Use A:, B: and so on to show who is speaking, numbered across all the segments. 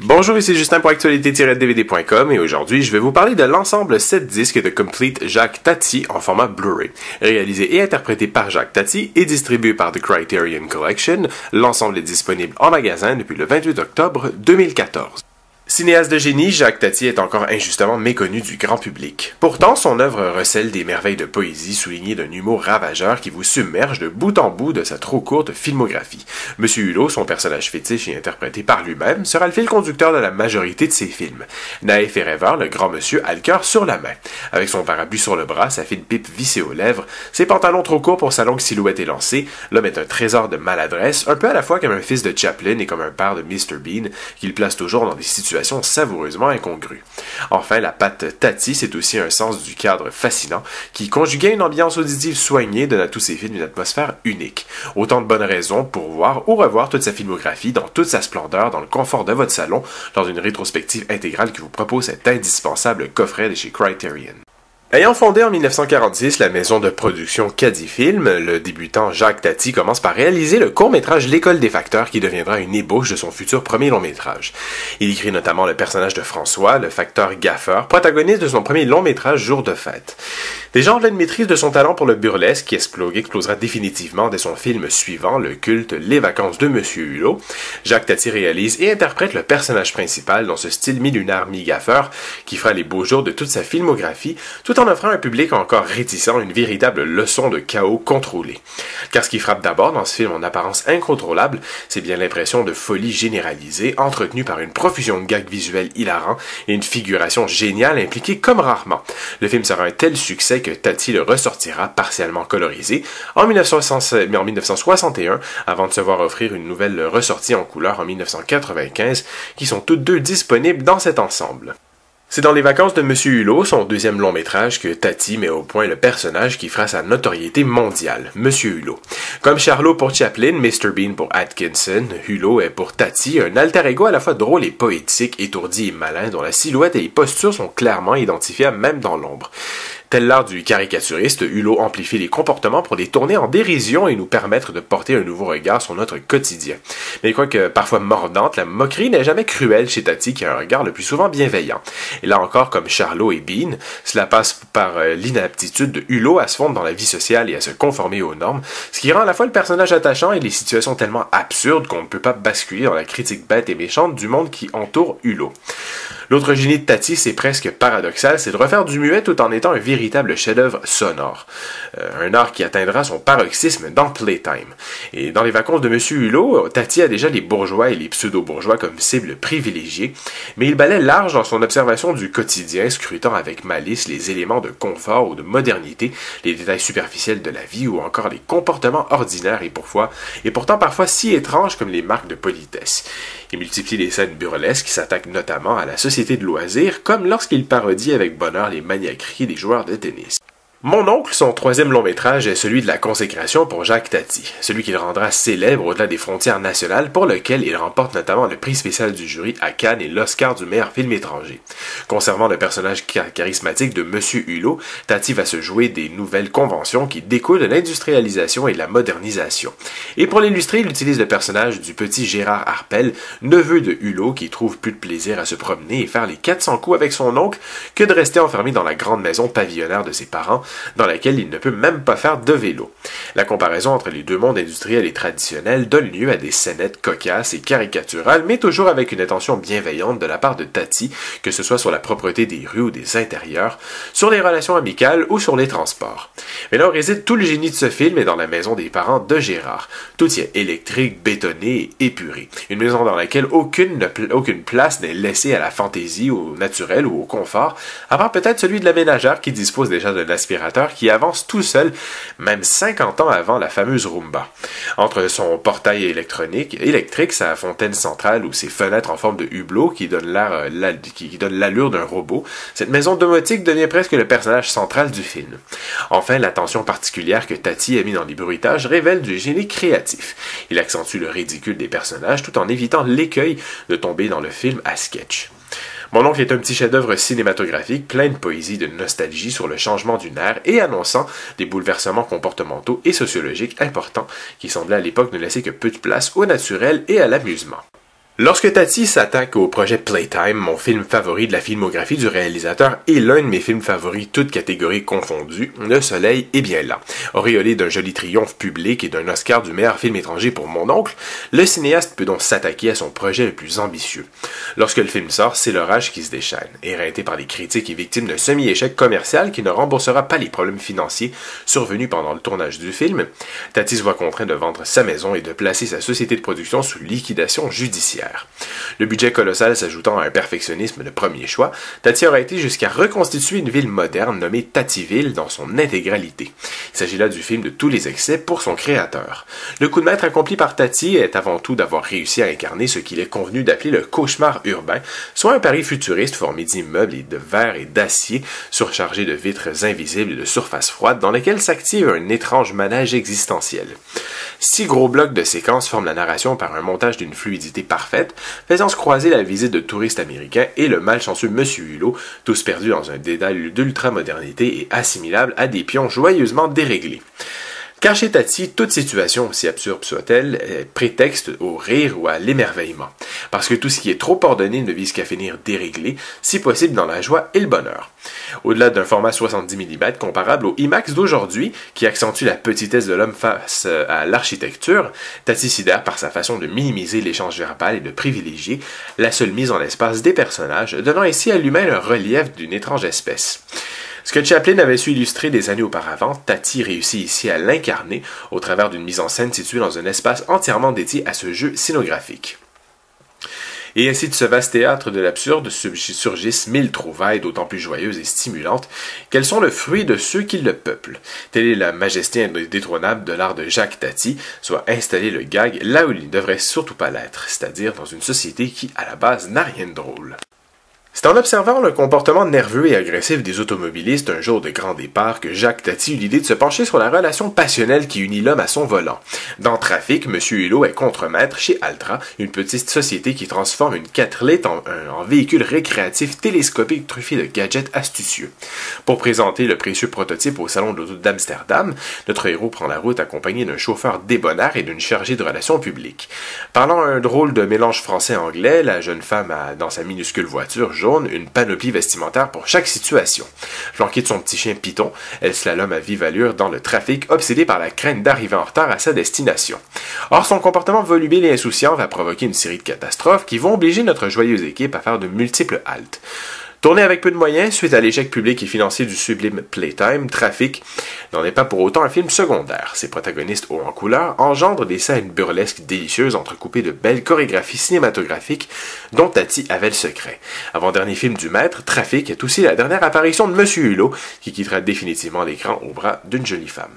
A: Bonjour, ici Justin pour actualité-dvd.com et aujourd'hui je vais vous parler de l'ensemble 7 disques de Complete Jacques Tati en format Blu-ray. Réalisé et interprété par Jacques Tati et distribué par The Criterion Collection, l'ensemble est disponible en magasin depuis le 28 octobre 2014. Cinéaste de génie, Jacques Tati est encore injustement méconnu du grand public. Pourtant, son œuvre recèle des merveilles de poésie soulignées d'un humour ravageur qui vous submerge de bout en bout de sa trop courte filmographie. Monsieur Hulot, son personnage fétiche et interprété par lui-même, sera le fil conducteur de la majorité de ses films. Naïf et rêveur, le grand monsieur a le cœur sur la main. Avec son parapluie sur le bras, sa fine pipe vissée aux lèvres, ses pantalons trop courts pour sa longue silhouette élancée, l'homme est un trésor de maladresse, un peu à la fois comme un fils de Chaplin et comme un père de Mr. Bean, qu'il place toujours dans des situations savoureusement incongrues. Enfin, la patte Tati, c'est aussi un sens du cadre fascinant qui, conjugué à une ambiance auditive soignée, donne à tous ses films une atmosphère unique. Autant de bonnes raisons pour voir ou revoir toute sa filmographie dans toute sa splendeur dans le confort de votre salon dans une rétrospective intégrale qui vous propose cet indispensable coffret de chez Criterion. Ayant fondé en 1946 la maison de production Caddy Film, le débutant Jacques Tati commence par réaliser le court-métrage L'école des facteurs qui deviendra une ébauche de son futur premier long-métrage. Il écrit notamment le personnage de François, le facteur gaffeur, protagoniste de son premier long-métrage Jour de fête. Déjà en pleine maîtrise de son talent pour le burlesque qui explosera définitivement dès son film suivant, le culte Les vacances de Monsieur Hulot, Jacques Tati réalise et interprète le personnage principal dans ce style mi-lunaire mi-gaffeur qui fera les beaux jours de toute sa filmographie, tout en offrant à un public encore réticent une véritable leçon de chaos contrôlé. Car ce qui frappe d'abord dans ce film en apparence incontrôlable, c'est bien l'impression de folie généralisée, entretenue par une profusion de gags visuels hilarants et une figuration géniale impliquée comme rarement. Le film sera un tel succès que Tati le ressortira partiellement colorisé en 1961 avant de se voir offrir une nouvelle ressortie en couleur en 1995 qui sont toutes deux disponibles dans cet ensemble. C'est dans Les vacances de Monsieur Hulot, son deuxième long métrage, que Tati met au point le personnage qui fera sa notoriété mondiale, Monsieur Hulot. Comme Charlot pour Chaplin, Mr. Bean pour Atkinson, Hulot est pour Tati un alter ego à la fois drôle et poétique, étourdi et malin, dont la silhouette et les postures sont clairement identifiables même dans l'ombre. Tel l'art du caricaturiste, Hulot amplifie les comportements pour les tourner en dérision et nous permettre de porter un nouveau regard sur notre quotidien. Mais quoique parfois mordante, la moquerie n'est jamais cruelle chez Tati qui a un regard le plus souvent bienveillant. Et là encore, comme Charlot et Bean, cela passe par l'inaptitude de Hulot à se fondre dans la vie sociale et à se conformer aux normes, ce qui rend à la fois le personnage attachant et les situations tellement absurdes qu'on ne peut pas basculer dans la critique bête et méchante du monde qui entoure Hulot. L'autre génie de Tati, c'est presque paradoxal, c'est de refaire du muet tout en étant un véritable chef-d'œuvre sonore. Un art qui atteindra son paroxysme dans Playtime. Et dans Les vacances de Monsieur Hulot, Tati a déjà les bourgeois et les pseudo-bourgeois comme cible privilégiée, mais il balaie large dans son observation du quotidien, scrutant avec malice les éléments de confort ou de modernité, les détails superficiels de la vie ou encore les comportements ordinaires et pourtant parfois si étranges comme les marques de politesse. Il multiplie les scènes burlesques qui s'attaquent notamment à la société de loisirs, comme lorsqu'il parodie avec bonheur les maniaqueries des joueurs de tennis. Mon oncle, son troisième long métrage, est celui de la consécration pour Jacques Tati, celui qui le rendra célèbre au-delà des frontières nationales, pour lequel il remporte notamment le prix spécial du jury à Cannes et l'Oscar du meilleur film étranger. Conservant le personnage charismatique de Monsieur Hulot, Tati va se jouer des nouvelles conventions qui découlent de l'industrialisation et de la modernisation. Et pour l'illustrer, il utilise le personnage du petit Gérard Harpel, neveu de Hulot, qui trouve plus de plaisir à se promener et faire les 400 coups avec son oncle que de rester enfermé dans la grande maison pavillonnaire de ses parents, dans laquelle il ne peut même pas faire de vélo. La comparaison entre les deux mondes industriels et traditionnels donne lieu à des scénettes cocasses et caricaturales, mais toujours avec une attention bienveillante de la part de Tati, que ce soit sur la propreté des rues ou des intérieurs, sur les relations amicales ou sur les transports. Mais là où réside tout le génie de ce film est dans la maison des parents de Gérard. Tout y est électrique, bétonné et épuré. Une maison dans laquelle aucune place n'est laissée à la fantaisie, au naturel ou au confort, à part peut-être celui de la ménagère qui dispose déjà d'un aspirateur qui avance tout seul, même 50 ans avant la fameuse Roomba. Entre son portail électrique, sa fontaine centrale ou ses fenêtres en forme de hublot qui donnent l'allure d'un robot, cette maison domotique devient presque le personnage central du film. Enfin, l'attention particulière que Tati a mis dans les bruitages révèle du génie créatif. Il accentue le ridicule des personnages tout en évitant l'écueil de tomber dans le film à sketch. Mon oncle est un petit chef-d'œuvre cinématographique plein de poésie, de nostalgie sur le changement d'une ère et annonçant des bouleversements comportementaux et sociologiques importants qui semblaient à l'époque ne laisser que peu de place au naturel et à l'amusement. Lorsque Tati s'attaque au projet Playtime, mon film favori de la filmographie du réalisateur et l'un de mes films favoris, toutes catégories confondues, Le Soleil est bien là. Auréolé d'un joli triomphe public et d'un Oscar du meilleur film étranger pour mon oncle, le cinéaste peut donc s'attaquer à son projet le plus ambitieux. Lorsque le film sort, c'est l'orage qui se déchaîne. Éreinté par les critiques et victime d'un semi-échec commercial qui ne remboursera pas les problèmes financiers survenus pendant le tournage du film, Tati se voit contraint de vendre sa maison et de placer sa société de production sous liquidation judiciaire. Le budget colossal s'ajoutant à un perfectionnisme de premier choix, Tati aura été jusqu'à reconstituer une ville moderne nommée Tativille dans son intégralité. Il s'agit là du film de tous les excès pour son créateur. Le coup de maître accompli par Tati est avant tout d'avoir réussi à incarner ce qu'il est convenu d'appeler le cauchemar urbain, soit un Paris futuriste formé d'immeubles et de verre et d'acier, surchargé de vitres invisibles et de surfaces froides dans lesquelles s'active un étrange manège existentiel. 6 gros blocs de séquences forment la narration par un montage d'une fluidité parfaite, faisant se croiser la visite de touristes américains et le malchanceux Monsieur Hulot, tous perdus dans un dédale d'ultramodernité et assimilables à des pions joyeusement déréglés. Car chez Tati, toute situation, aussi absurde soit-elle, est prétexte au rire ou à l'émerveillement. Parce que tout ce qui est trop ordonné ne vise qu'à finir déréglé, si possible dans la joie et le bonheur. Au-delà d'un format 70 mm comparable au IMAX d'aujourd'hui, qui accentue la petitesse de l'homme face à l'architecture, Tati sidère par sa façon de minimiser l'échange verbal et de privilégier la seule mise en espace des personnages, donnant ainsi à l'humain le relief d'une étrange espèce. Ce que Chaplin avait su illustrer des années auparavant, Tati réussit ici à l'incarner au travers d'une mise en scène située dans un espace entièrement dédié à ce jeu scénographique. Et ainsi de ce vaste théâtre de l'absurde surgissent 1000 trouvailles d'autant plus joyeuses et stimulantes qu'elles sont le fruit de ceux qui le peuplent. Telle est la majesté indétrônable de l'art de Jacques Tati, soit installer le gag là où il ne devrait surtout pas l'être, c'est-à-dire dans une société qui, à la base, n'a rien de drôle. C'est en observant le comportement nerveux et agressif des automobilistes un jour de grand départ que Jacques Tati eut l'idée de se pencher sur la relation passionnelle qui unit l'homme à son volant. Dans Trafic, M. Hulot est contremaître chez Altra, une petite société qui transforme une Catrelette en véhicule récréatif télescopique truffé de gadgets astucieux. Pour présenter le précieux prototype au salon de l'auto d'Amsterdam, notre héros prend la route accompagné d'un chauffeur débonnaire et d'une chargée de relations publiques. Parlant un drôle de mélange français-anglais, la jeune femme a dans sa minuscule voiture une panoplie vestimentaire pour chaque situation. Flanquée de son petit chien Python, elle slalome à vive allure dans le trafic, obsédée par la crainte d'arriver en retard à sa destination. Or, son comportement volubile et insouciant va provoquer une série de catastrophes qui vont obliger notre joyeuse équipe à faire de multiples haltes. Tourné avec peu de moyens, suite à l'échec public et financier du sublime Playtime, Trafic n'en est pas pour autant un film secondaire. Ses protagonistes hauts en couleur engendrent des scènes burlesques délicieuses entrecoupées de belles chorégraphies cinématographiques dont Tati avait le secret. Avant-dernier film du maître, Trafic est aussi la dernière apparition de Monsieur Hulot, qui quittera définitivement l'écran au bras d'une jolie femme.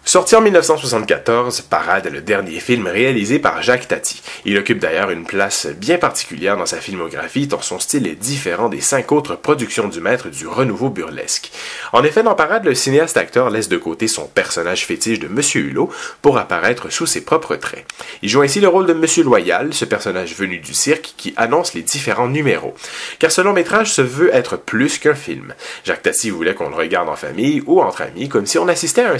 A: Sorti en 1974, Parade est le dernier film réalisé par Jacques Tati. Il occupe d'ailleurs une place bien particulière dans sa filmographie, tant son style est différent des 5 autres productions du maître du renouveau burlesque. En effet, dans Parade, le cinéaste-acteur laisse de côté son personnage fétiche de Monsieur Hulot pour apparaître sous ses propres traits. Il joue ainsi le rôle de Monsieur Loyal, ce personnage venu du cirque qui annonce les différents numéros. Car ce long métrage se veut être plus qu'un film. Jacques Tati voulait qu'on le regarde en famille ou entre amis, comme si on assistait à un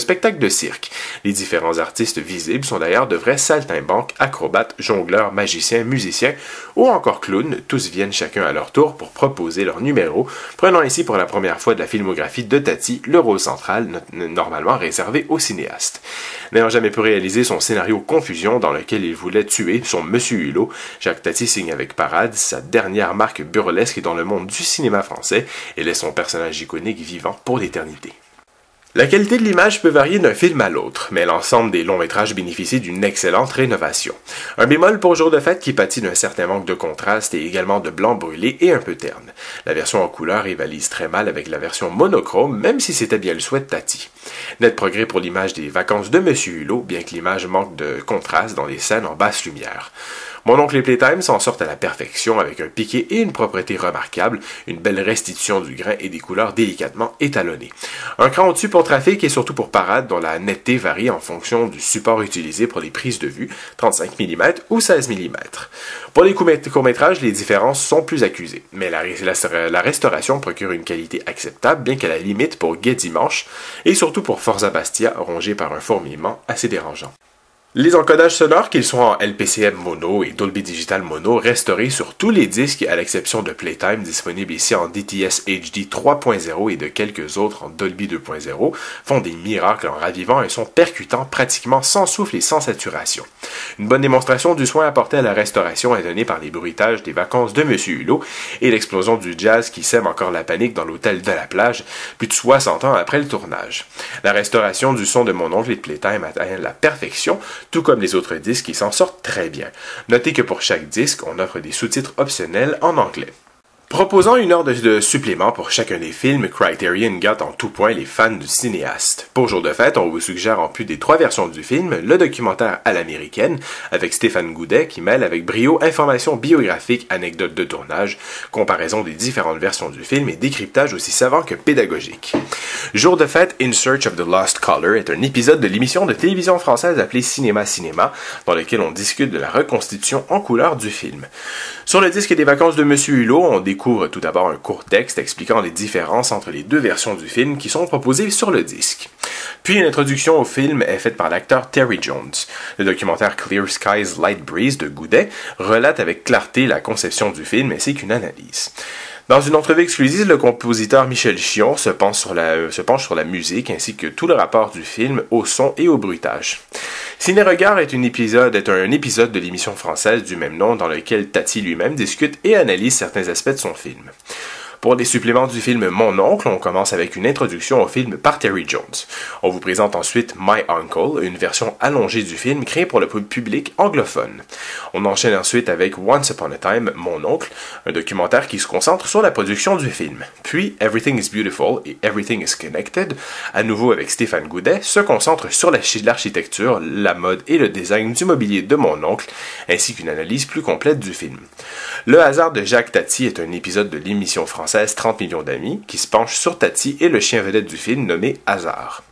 A: spectacle de cirque. Les différents artistes visibles sont d'ailleurs de vrais saltimbanques, acrobates, jongleurs, magiciens, musiciens ou encore clowns. Tous viennent chacun à leur tour pour proposer leur numéro, prenant ainsi pour la première fois de la filmographie de Tati le rôle central, normalement réservé aux cinéastes. N'ayant jamais pu réaliser son scénario Confusion dans lequel il voulait tuer son Monsieur Hulot, Jacques Tati signe avec Parade sa dernière marque burlesque dans le monde du cinéma français et laisse son personnage iconique vivant pour l'éternité. La qualité de l'image peut varier d'un film à l'autre, mais l'ensemble des longs métrages bénéficie d'une excellente rénovation. Un bémol pour Jour de fête qui pâtit d'un certain manque de contraste et également de blanc brûlé et un peu terne. La version en couleur rivalise très mal avec la version monochrome, même si c'était bien le souhait de Tati. Net progrès pour l'image des vacances de Monsieur Hulot, bien que l'image manque de contraste dans les scènes en basse lumière. Mon oncle et Playtime s'en sortent à la perfection avec un piqué et une propreté remarquable, une belle restitution du grain et des couleurs délicatement étalonnées. Un cran au-dessus pour Trafic et surtout pour Parade dont la netteté varie en fonction du support utilisé pour les prises de vue, 35 mm ou 16 mm. Pour les courts-métrages, les différences sont plus accusées, mais la restauration procure une qualité acceptable bien qu'à la limite pour Gai Dimanche et surtout pour Forza Bastia rongé par un fourmillement assez dérangeant. Les encodages sonores, qu'ils soient en LPCM mono et Dolby Digital mono, restaurés sur tous les disques à l'exception de Playtime, disponible ici en DTS HD 3.0 et de quelques autres en Dolby 2.0, font des miracles en ravivant un son percutant pratiquement sans souffle et sans saturation. Une bonne démonstration du soin apporté à la restauration est donnée par les bruitages des vacances de Monsieur Hulot et l'explosion du jazz qui sème encore la panique dans l'hôtel de la plage, plus de 60 ans après le tournage. La restauration du son de Mon oncle et de Playtime atteint la perfection, tout comme les autres disques qui s'en sortent très bien. Notez que pour chaque disque, on offre des sous-titres optionnels en anglais. Proposant une heure de supplément pour chacun des films, Criterion gâte en tout point les fans du cinéaste. Pour Jour de fête, on vous suggère en plus des 3 versions du film, le documentaire à l'américaine, avec Stéphane Goudet qui mêle avec brio informations biographiques, anecdotes de tournage, comparaison des différentes versions du film et décryptage aussi savant que pédagogique. Jour de fête, In Search of the Lost Caller est un épisode de l'émission de télévision française appelée Cinéma Cinéma, dans lequel on discute de la reconstitution en couleur du film. Sur le disque des vacances de Monsieur Hulot, on découvre tout d'abord un court texte expliquant les différences entre les 2 versions du film qui sont proposées sur le disque. Puis une introduction au film est faite par l'acteur Terry Jones. Le documentaire Clear Skies Light Breeze de Goudet relate avec clarté la conception du film ainsi qu'une analyse. Dans une entrevue exclusive, le compositeur Michel Chion se penche sur la musique ainsi que tout le rapport du film au son et au bruitage. Ciné-Regard est un épisode de l'émission française du même nom dans lequel Tati lui-même discute et analyse certains aspects de son film. Pour les suppléments du film Mon oncle, on commence avec une introduction au film par Terry Jones. On vous présente ensuite My Uncle, une version allongée du film créée pour le public anglophone. On enchaîne ensuite avec Once Upon a Time, Mon oncle, un documentaire qui se concentre sur la production du film. Puis Everything is Beautiful et Everything is Connected, à nouveau avec Stéphane Goudet, se concentre sur l'architecture, la mode et le design du mobilier de Mon oncle, ainsi qu'une analyse plus complète du film. Le hasard de Jacques Tati est un épisode de l'émission française 30 millions d'amis, qui se penche sur Tati et le chien vedette du film nommé Hasard.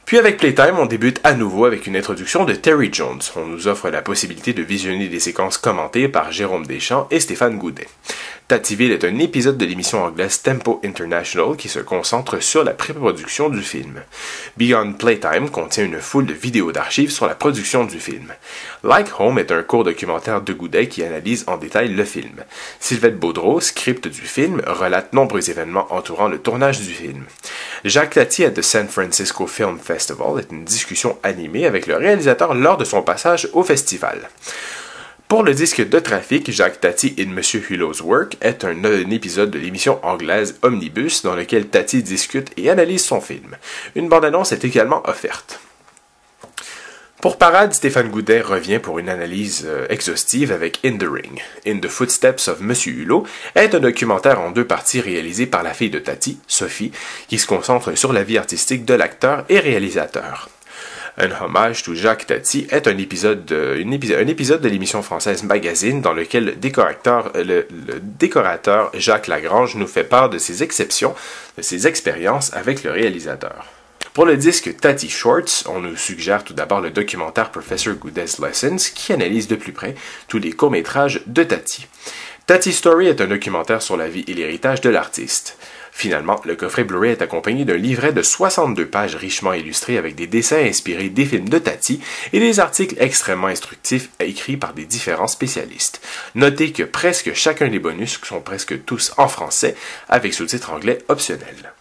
A: Puis avec Playtime, on débute à nouveau avec une introduction de Terry Jones. On nous offre la possibilité de visionner des séquences commentées par Jérôme Deschamps et Stéphane Goudet. Tativille est un épisode de l'émission anglaise Tempo International qui se concentre sur la pré-production du film. Beyond Playtime contient une foule de vidéos d'archives sur la production du film. Like Home est un court documentaire de Goudet qui analyse en détail le film. Sylvette Baudreau, script du film, relate nombreux événements entourant le tournage du film. Jacques Tati at the San Francisco Film Festival est une discussion animée avec le réalisateur lors de son passage au festival. Pour le disque de trafic, Jacques Tati in Monsieur Hulot's Work est un épisode de l'émission anglaise Omnibus dans lequel Tati discute et analyse son film. Une bande-annonce est également offerte. Pour Parade, Stéphane Goudet revient pour une analyse exhaustive avec In the Ring. In the Footsteps of Monsieur Hulot est un documentaire en 2 parties réalisé par la fille de Tati, Sophie, qui se concentre sur la vie artistique de l'acteur et réalisateur. Un hommage to Jacques Tati est un épisode de l'émission française Magazine dans lequel le décorateur Jacques Lagrange nous fait part de ses expériences avec le réalisateur. Pour le disque Tati Shorts, on nous suggère tout d'abord le documentaire Professor Goudet's Lessons qui analyse de plus près tous les courts-métrages de Tati. Tati Story est un documentaire sur la vie et l'héritage de l'artiste. Finalement, le coffret Blu-ray est accompagné d'un livret de 62 pages richement illustrés avec des dessins inspirés des films de Tati et des articles extrêmement instructifs écrits par des différents spécialistes. Notez que presque chacun des bonus sont presque tous en français avec sous-titres anglais optionnels.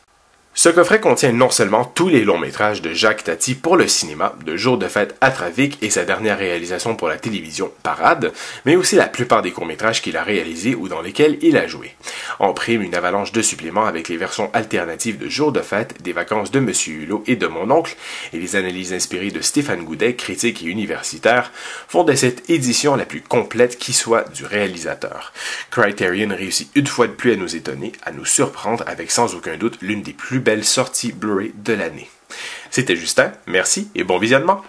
A: Ce coffret contient non seulement tous les longs métrages de Jacques Tati pour le cinéma, de Jour de fête à Trafic et sa dernière réalisation pour la télévision Parade, mais aussi la plupart des courts-métrages qu'il a réalisés ou dans lesquels il a joué. En prime, une avalanche de suppléments avec les versions alternatives de Jour de fête, des vacances de Monsieur Hulot et de Mon oncle, et les analyses inspirées de Stéphane Goudet, critique et universitaire, font de cette édition la plus complète qui soit du réalisateur. Criterion réussit une fois de plus à nous étonner, à nous surprendre avec sans aucun doute l'une des plus belle sortie Blu-ray de l'année. C'était Justin, merci et bon visionnement!